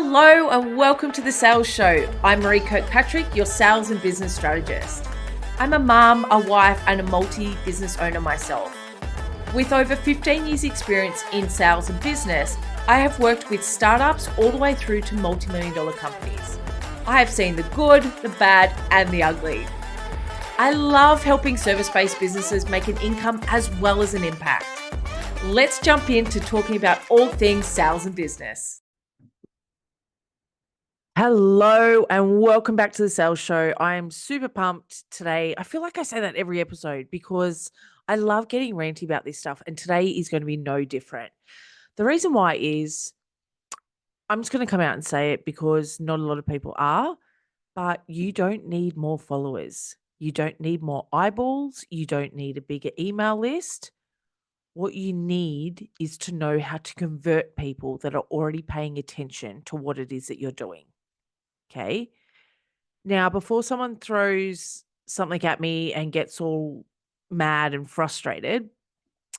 Hello and welcome to the Sales Show. I'm Maree Kirkpatrick, your sales and business strategist. I'm a mum, a wife, and a multi-business owner myself. With over 15 years experience in sales and business, I have worked with startups all the way through to multi-million dollar companies. I have seen the good, the bad, and the ugly. I love helping service-based businesses make an income as well as an impact. Let's jump into talking about all things sales and business. Hello and welcome back to the Sales Show. I am super pumped today. I feel like I say that every episode because I love getting ranty about this stuff, and today is going to be no different. The reason why is I'm just going to come out and say it because not a lot of people are, but you don't need more followers. You don't need more eyeballs. You don't need a bigger email list. What you need is to know how to convert people that are already paying attention to what it is that you're doing. Okay. Now, before someone throws something at me and gets all mad and frustrated,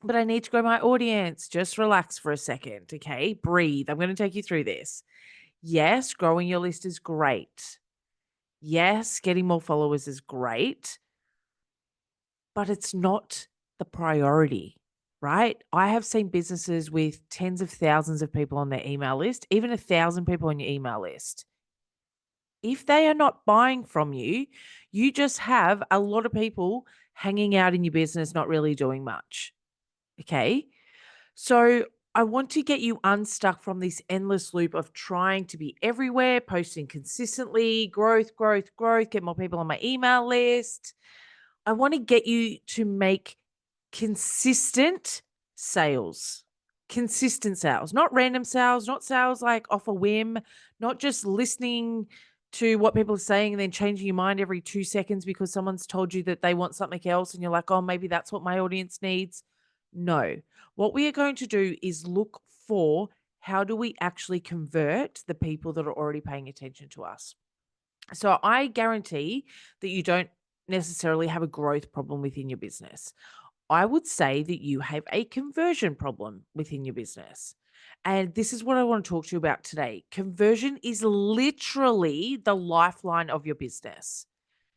but I need to grow my audience, just relax for a second. Okay. Breathe. I'm going to take you through this. Yes, growing your list is great. Yes, getting more followers is great, but it's not the priority, right? I have seen businesses with tens of thousands of people on their email list, even 1,000 people on your email list. If they are not buying from you, you just have a lot of people hanging out in your business, not really doing much. Okay. So I want to get you unstuck from this endless loop of trying to be everywhere, posting consistently, growth, get more people on my email list. I want to get you to make consistent sales. Consistent sales, not random sales, not sales like off a whim, not just listening to what people are saying and then changing your mind every 2 seconds because someone's told you that they want something else and you're like, oh, maybe that's what my audience needs. No. What we are going to do is look for how do we actually convert the people that are already paying attention to us. So I guarantee that you don't necessarily have a growth problem within your business. I would say that you have a conversion problem within your business. And this is what I want to talk to you about today. Conversion is literally the lifeline of your business.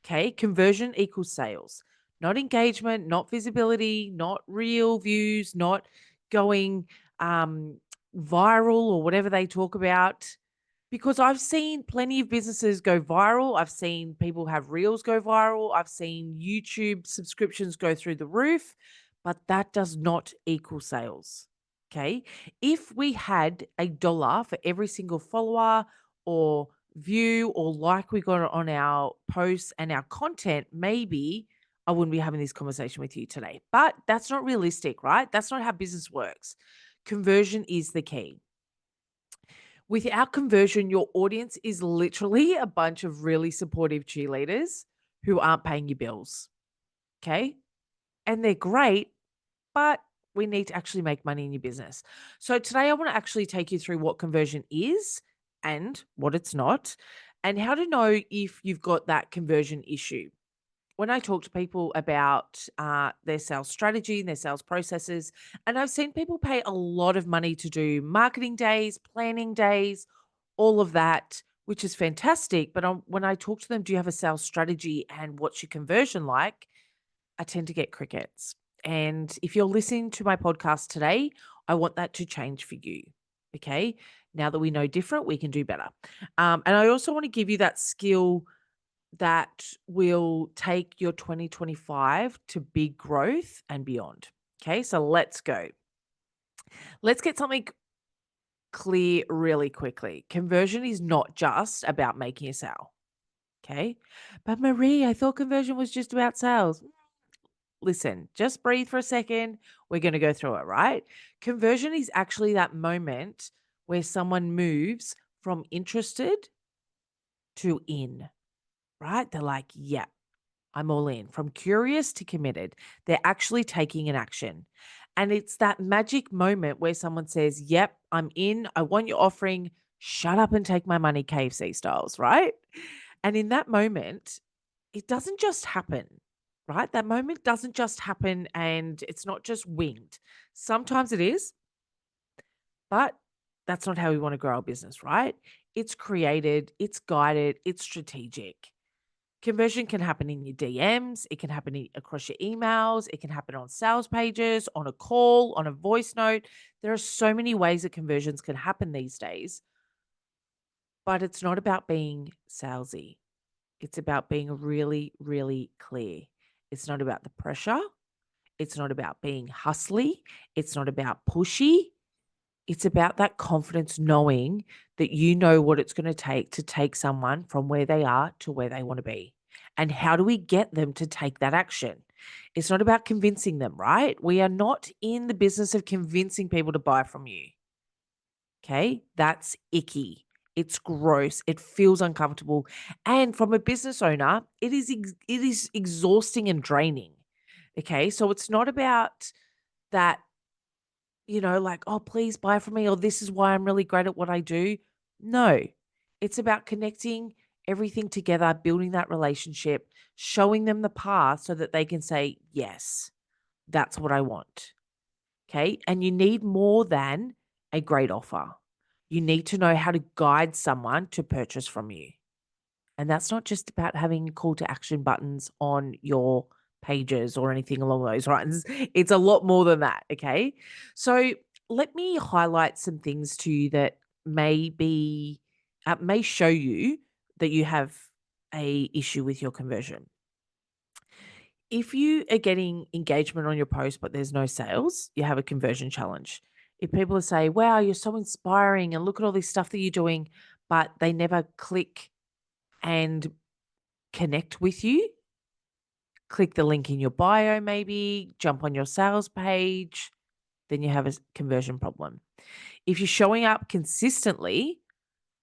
Okay. Conversion equals sales, not engagement, not visibility, not real views, not going viral or whatever they talk about. Because I've seen plenty of businesses go viral. I've seen people have reels go viral. I've seen YouTube subscriptions go through the roof, but that does not equal sales. Okay. If we had $1 for every single follower or view or like we got on our posts and our content, maybe I wouldn't be having this conversation with you today. But that's not realistic, right? That's not how business works. Conversion is the key. Without conversion, your audience is literally a bunch of really supportive cheerleaders who aren't paying your bills. Okay. And they're great, but we need to actually make money in your business. So today I want to actually take you through what conversion is and what it's not, and how to know if you've got that conversion issue. When I talk to people about their sales strategy and their sales processes, and I've seen people pay a lot of money to do marketing days, planning days, all of that, which is fantastic. But when I talk to them, do you have a sales strategy and what's your conversion like? I tend to get crickets. And if you're listening to my podcast today, I want that to change for you. Okay. Now that we know different, we can do better. And I also want to give you that skill that will take your 2025 to big growth and beyond. Okay, so let's go. Let's get something clear really quickly. Conversion is not just about making a sale. Okay, but Maree, I thought conversion was just about sales. Listen, just breathe for a second. We're going to go through it, right? Conversion is actually that moment where someone moves from interested to in. Right? They're like, yeah, I'm all in. From curious to committed, they're actually taking an action. And it's that magic moment where someone says, yep, I'm in. I want your offering. Shut up and take my money, KFC styles, right? And in that moment, it doesn't just happen, right? That moment doesn't just happen and it's not just winged. Sometimes it is, but that's not how we want to grow our business, right? It's created, it's guided, it's strategic. Conversion can happen in your DMs, it can happen across your emails, it can happen on sales pages, on a call, on a voice note. There are so many ways that conversions can happen these days, but it's not about being salesy. It's about being really, really clear. It's not about the pressure. It's not about being hustly. It's not about pushy. It's about that confidence knowing that you know what it's going to take someone from where they are to where they want to be. And how do we get them to take that action? It's not about convincing them, right? We are not in the business of convincing people to buy from you. Okay? That's icky. It's gross. It feels uncomfortable. And from a business owner, it is exhausting and draining. Okay? So it's not about that, like, "Oh, please buy from me," or "This is why I'm really great at what I do." No, it's about connecting everything together, building that relationship, showing them the path so that they can say, "Yes, that's what I want." Okay. And you need more than a great offer. You need to know how to guide someone to purchase from you. And that's not just about having call to action buttons on your pages or anything along those lines. It's a lot more than that. Okay. So let me highlight some things to you that may show you that you have a issue with your conversion. If you are getting engagement on your post, but there's no sales, you have a conversion challenge. If people are saying, wow, you're so inspiring and look at all this stuff that you're doing, but they never click and connect with you, click the link in your bio, maybe jump on your sales page, then you have a conversion problem. If you're showing up consistently,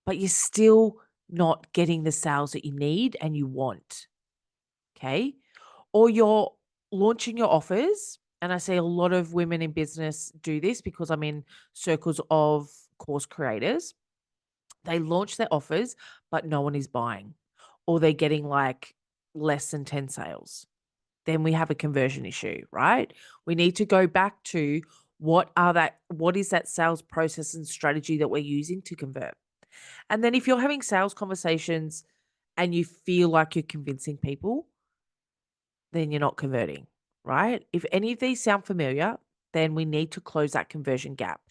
but you're still not getting the sales that you need and you want, okay? Or you're launching your offers. And I see a lot of women in business do this because I'm in circles of course creators. They launch their offers, but no one is buying, or they're getting like less than 10 sales. Then we have a conversion issue, right? We need to go back to what is that sales process and strategy that we're using to convert. And then if you're having sales conversations and you feel like you're convincing people, then you're not converting, right? If any of these sound familiar, then we need to close that conversion gap.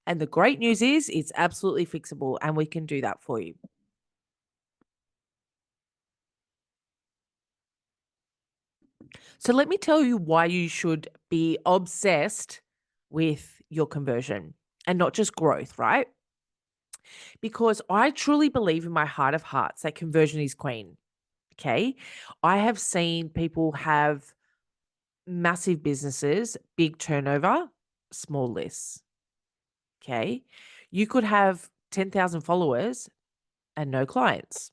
And the great news is it's absolutely fixable and we can do that for you. So let me tell you why you should be obsessed with your conversion and not just growth, right? Because I truly believe in my heart of hearts that conversion is queen. Okay. I have seen people have massive businesses, big turnover, small lists. Okay. You could have 10,000 followers and no clients.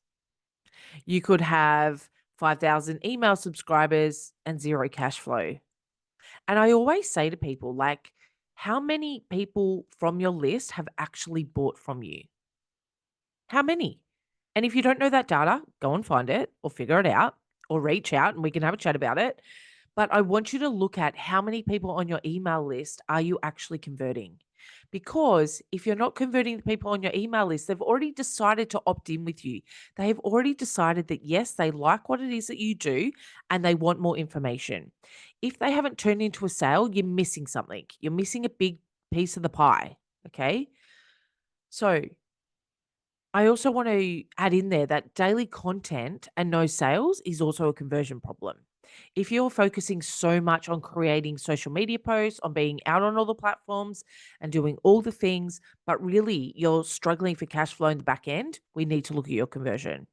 You could have 5,000 email subscribers and zero cash flow. And I always say to people, like, how many people from your list have actually bought from you? How many? And if you don't know that data, go and find it or figure it out or reach out and we can have a chat about it. But I want you to look at how many people on your email list are you actually converting? Because if you're not converting the people on your email list, they've already decided to opt in with you. They have already decided that, yes, they like what it is that you do and they want more information. If they haven't turned into a sale, you're missing something. You're missing a big piece of the pie. Okay. So I also want to add in there that daily content and no sales is also a conversion problem. If you're focusing so much on creating social media posts, on being out on all the platforms and doing all the things, but really you're struggling for cash flow in the back end, we need to look at your conversion.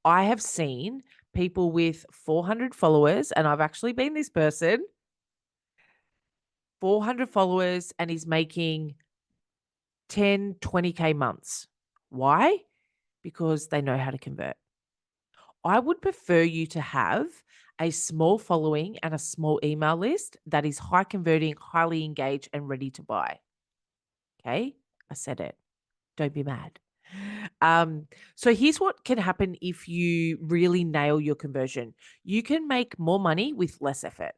I have seen people with 400 followers, and I've actually been this person, 400 followers, and he's making 10, 20K months. Why? Because they know how to convert. I would prefer you to have a small following and a small email list that is high converting, highly engaged, and ready to buy. Okay. I said it. Don't be mad. So here's what can happen if you really nail your conversion. You can make more money with less effort.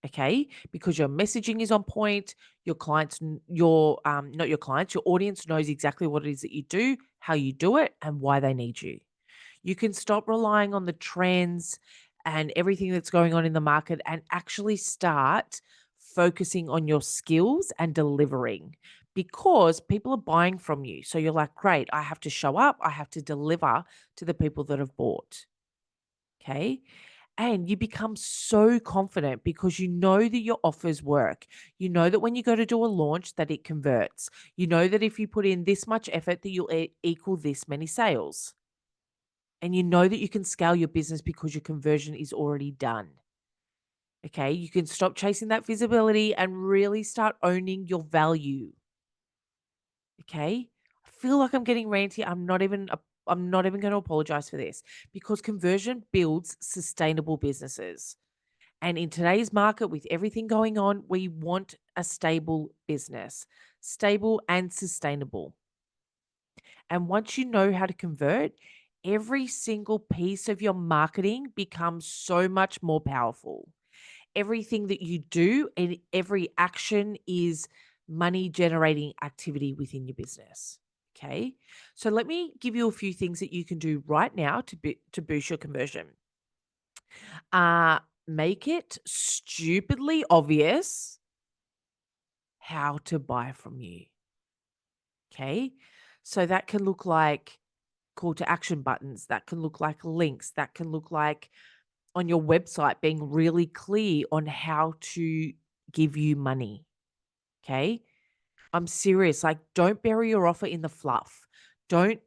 Okay, because your messaging is on point, your clients, your not your clients, your audience knows exactly what it is that you do, how you do it, and why they need you. You can stop relying on the trends and everything that's going on in the market and actually start focusing on your skills and delivering because people are buying from you. So you're like, great, I have to show up, I have to deliver to the people that have bought. Okay. And you become so confident because you know that your offers work. You know that when you go to do a launch that it converts. You know that if you put in this much effort that you'll equal this many sales. And you know that you can scale your business because your conversion is already done. Okay? You can stop chasing that visibility and really start owning your value. Okay? I feel like I'm getting ranty. I'm not even going to apologize for this because conversion builds sustainable businesses. And in today's market, with everything going on, we want a stable business, stable and sustainable. And once you know how to convert, every single piece of your marketing becomes so much more powerful. Everything that you do and every action is money generating activity within your business. Okay. So let me give you a few things that you can do right now to boost your conversion. Uh, Make it stupidly obvious how to buy from you. Okay. So that can look like call to action buttons, that can look like links, that can look like on your website being really clear on how to give you money. Okay. I'm serious. Like, don't bury your offer in the fluff. Don't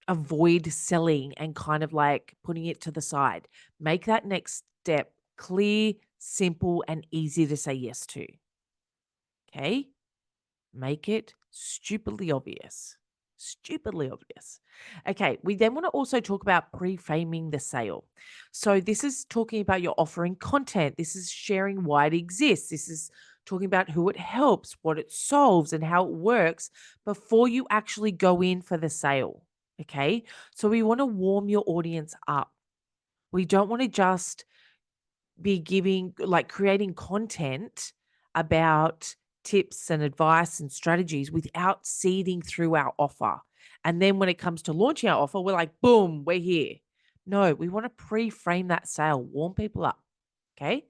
avoid selling and kind of like putting it to the side. Make that next step clear, simple, and easy to say yes to. Okay. Make it stupidly obvious. Stupidly obvious. Okay, we then want to also talk about pre-framing the sale. So this is talking about your offering content. This is sharing why it exists. This is talking about who it helps, what it solves, and how it works before you actually go in for the sale. Okay, so we want to warm your audience up. We don't want to just be giving like creating content about tips and advice and strategies without seeding through our offer. And then when it comes to launching our offer, we're like, boom, we're here. No, we want to pre-frame that sale, warm people up. Okay.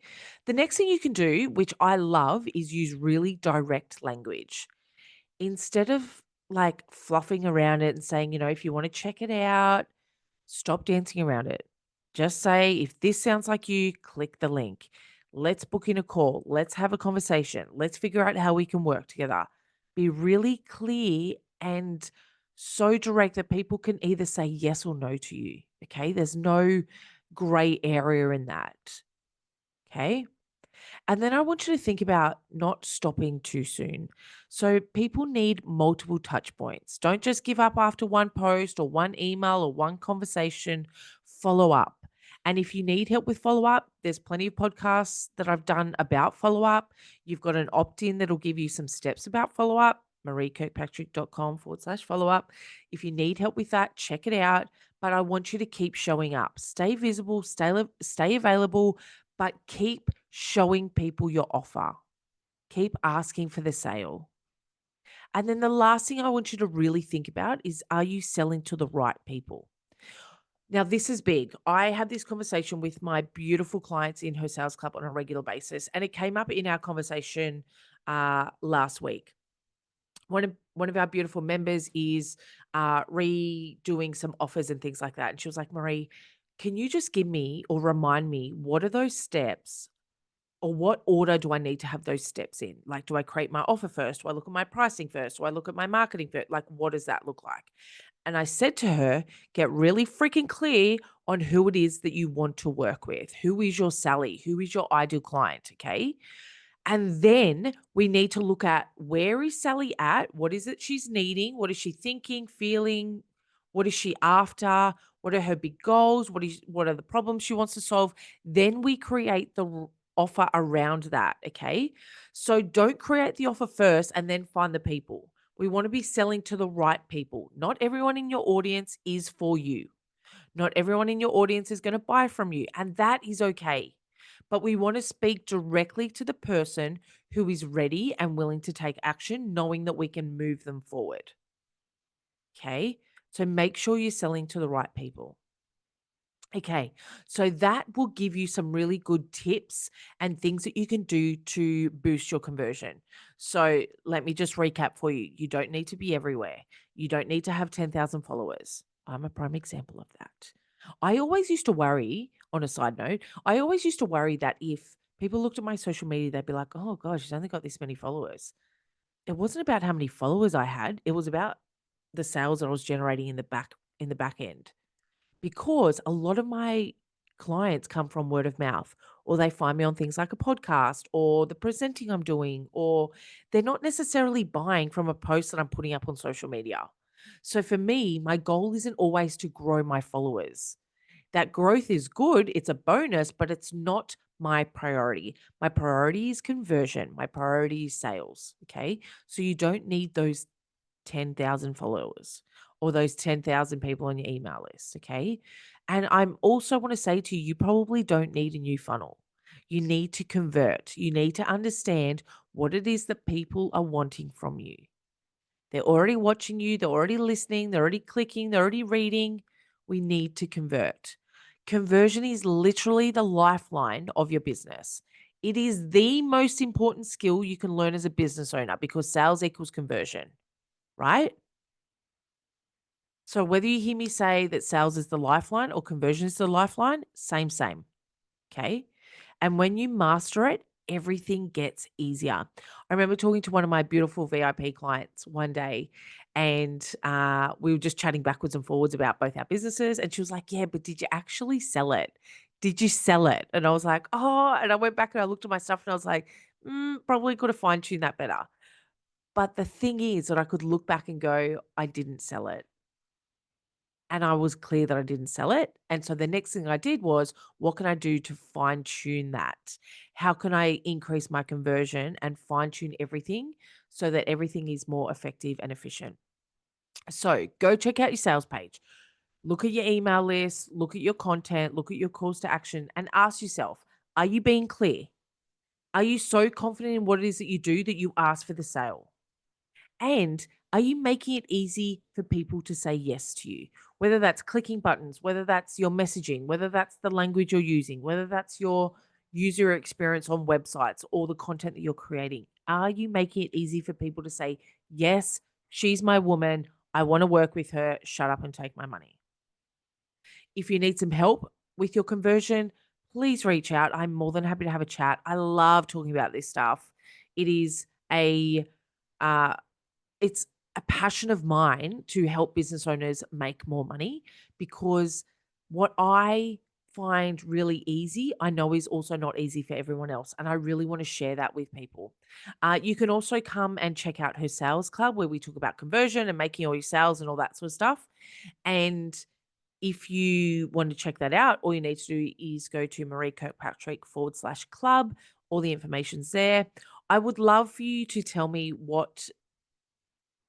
The next thing you can do, which I love, is use really direct language. Instead of like fluffing around it and saying, if you want to check it out, stop dancing around it. Just say, if this sounds like you, click the link. Let's book in a call. Let's have a conversation. Let's figure out how we can work together. Be really clear and so direct that people can either say yes or no to you. Okay. There's no gray area in that. Okay. And then I want you to think about not stopping too soon. So people need multiple touch points. Don't just give up after one post or one email or one conversation. Follow up. And if you need help with follow up, there's plenty of podcasts that I've done about follow up. You've got an opt in that'll give you some steps about follow up, mareekirkpatrick.com/follow up. If you need help with that, check it out. But I want you to keep showing up. Stay visible, stay available, but keep showing people your offer. Keep asking for the sale. And then the last thing I want you to really think about is, are you selling to the right people? Now, this is big. I have this conversation with my beautiful clients in her sales club on a regular basis, and it came up in our conversation last week. One of our beautiful members is redoing some offers and things like that. And she was like, Maree, can you just give me or remind me what are those steps or what order do I need to have those steps in? Like, do I create my offer first? Do I look at my pricing first? Do I look at my marketing first? Like, what does that look like? And I said to her, get really freaking clear on who it is that you want to work with. Who is your Sally? Who is your ideal client? Okay. And then we need to look at, where is Sally at? What is it she's needing? What is she thinking, feeling? What is she after? What are her big goals? What are the problems she wants to solve? Then we create the offer around that, okay? So don't create the offer first and then find the people. We want to be selling to the right people. Not everyone in your audience is for you. Not everyone in your audience is going to buy from you, and that is okay. but we want to speak directly to the person who is ready and willing to take action, knowing that we can move them forward. Okay. So make sure you're selling to the right people. Okay, so that will give you some really good tips and things that you can do to boost your conversion. So let me just recap for you. You don't need to be everywhere. You don't need to have 10,000 followers. I'm a prime example of that. I always used to worry, on a side note, I always used to worry that if people looked at my social media, they'd be like, oh gosh, she's only got this many followers. It wasn't about how many followers I had. It was about the sales that I was generating in the back end, because a lot of my clients come from word of mouth, or they find me on things like a podcast or the presenting I'm doing, or they're not necessarily buying from a post that I'm putting up on social media. So for me, my goal isn't always to grow my followers. That growth is good, it's a bonus, but it's not my priority. My priority is conversion, my priority is sales. Okay. So you don't need those 10,000 followers or those 10,000 people on your email list. Okay. And I'm also want to say to you, you probably don't need a new funnel. You need to convert. You need to understand what it is that people are wanting from you. They're already watching you, they're already listening, they're already clicking, they're already reading. We need to convert. Conversion is literally the lifeline of your business. It is the most important skill you can learn as a business owner, because sales equals conversion, right? So whether you hear me say that sales is the lifeline or conversion is the lifeline, same, same. Okay. And when you master it, everything gets easier. I remember talking to one of my beautiful VIP clients one day, and we were just chatting backwards and forwards about both our businesses. And she was like, yeah, but did you actually sell it? Did you sell it? And I was like, oh, and I went back and I looked at my stuff and I was like, probably could have fine tuned that better. But the thing is that I could look back and go, I didn't sell it. And I was clear that I didn't sell it. And so the next thing I did was, what can I do to fine tune that? How can I increase my conversion and fine tune everything so that everything is more effective and efficient? So go check out your sales page. Look at your email list, look at your content, look at your calls to action, and ask yourself, are you being clear? Are you so confident in what it is that you do that you ask for the sale? And are you making it easy for people to say yes to you? Whether that's clicking buttons, whether that's your messaging, whether that's the language you're using, whether that's your user experience on websites or the content that you're creating. Are you making it easy for people to say, yes, she's my woman. I want to work with her. Shut up and take my money. If you need some help with your conversion, please reach out. I'm more than happy to have a chat. I love talking about this stuff. It is uh, it's a passion of mine to help business owners make more money, because what I find really easy, I know is also not easy for everyone else. And I really want to share that with people. You can also come and check out her sales club, where we talk about conversion and making all your sales and all that sort of stuff. And if you want to check that out, all you need to do is go to Maree Kirkpatrick /club. All the information's there. I would love for you to tell me what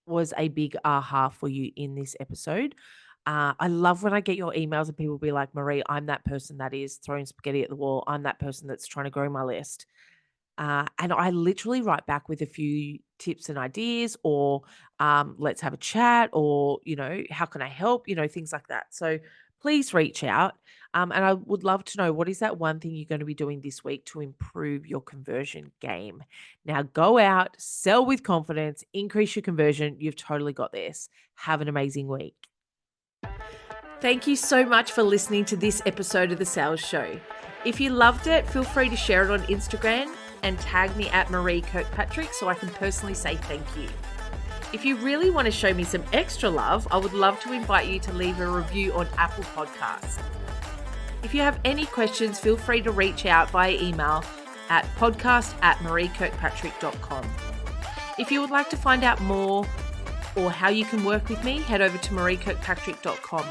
was a big aha for you in this episode. I love when I get your emails and people be like, Maree, I'm that person that is throwing spaghetti at the wall. I'm that person that's trying to grow my list. And I literally write back with a few tips and ideas, or let's have a chat, or, how can I help, things like that. So please reach out. And I would love to know, what is that one thing you're going to be doing this week to improve your conversion game? Now go out, sell with confidence, increase your conversion. You've totally got this. Have an amazing week. Thank you so much for listening to this episode of The Sales Show. If you loved it, feel free to share it on Instagram and tag me at Maree Kirkpatrick so I can personally say thank you. If you really want to show me some extra love, I would love to invite you to leave a review on Apple Podcasts. If you have any questions, feel free to reach out via email at podcast@mareekirkpatrick.com. If you would like to find out more or how you can work with me, head over to mareekirkpatrick.com.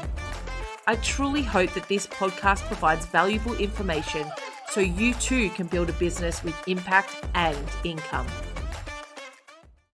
I truly hope that this podcast provides valuable information so you too can build a business with impact and income.